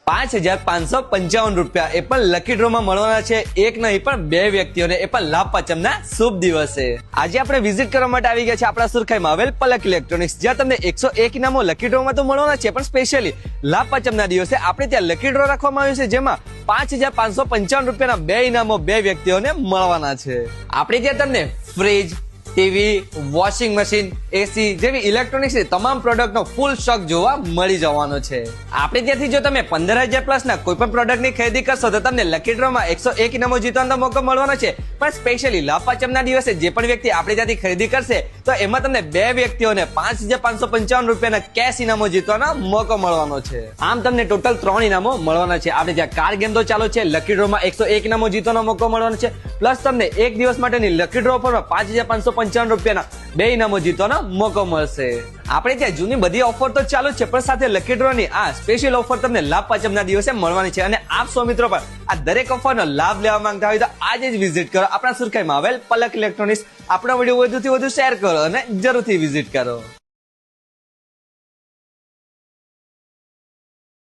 ₹5,555 એ પણ lucky draw માં મળવાના છે એક નહીં પણ બે વ્યક્તિઓને, એ પણ લાભ પાંચમના શુભ દિવસે. આજે આપણે વિઝિટ કરવા માટે આવી ગયા છે આપણા સુરખાઈમાં આવેલ પલક ઇલેક્ટ્રોનિક્સ, જ્યાં તમને 101 ઇનામો લકી ડ્રો માં તો મળવાના છે, પણ સ્પેશિયલી લાભ પાંચમના દિવસે આપણે ત્યાં લકી ડ્રો રાખવામાં આવ્યું છે, જેમાં ₹5,555 ના બે ઇનામો બે વ્યક્તિઓને મળવાના છે. આપણે ત્યાં તમને ફ્રીજ, ટીવી, વોશિંગ મશીન, એસી જેવી ઇલેક્ટ્રોનિક્સની તમામ પ્રોડક્ટનો ફૂલ સ્ટોક જોવા મળી જવાનો છે. આપણે ત્યાંથી જો તમે 15,000 પ્લસ ના કોઈ પણ પ્રોડક્ટની ખરીદી કરશો તો તમને લકી ડ્રોમાં 101 ઇનામો જીતવાનો મોકો મળવાનો છે. પણ સ્પેશિયલી લાભ પાંચમના દિવસે જે પણ વ્યક્તિ આપણે ત્યાંથી ખરીદી કરશે તો એમાં તમને બે વ્યક્તિઓને ₹5,555 ના કેશ ઇનામો જીતવાનો મોકો મળવાનો છે. આમ તમને ટોટલ 3 ઇનામો મળવાના છે. આપણે ત્યાં કાર ગેમ તો ચાલુ છે, લકી ડ્રોમાં 101 ઇનામો જીતવાનો મોકો મળવાનો છે, પ્લસ તમને એક દિવસ માટેની લકી ડ્રો ઓફરમાં ₹5,555 ના બે ઇનામો જીતવાનો મોકો મળશે. આપણે ત્યાં જૂની બધી ઓફર તો ચાલુ જ છે, પણ સાથે લકી ડ્રો ની આ સ્પેશિયલ ઓફર તમને લાભ પાંચમના દિવસે મળવાની છે. અને આપ સૌ મિત્રો પણ આ દરેક ઓફરનો લાભ લેવા માંગતા હોય તો આજે જ વિઝિટ કરો આપણા સુરખાઈમાં આવેલ પલક ઇલેક્ટ્રોનિક્સ. આપણા વિડીયો વધુથી વધુ શેર કરો અને જરૂરથી વિઝિટ કરો.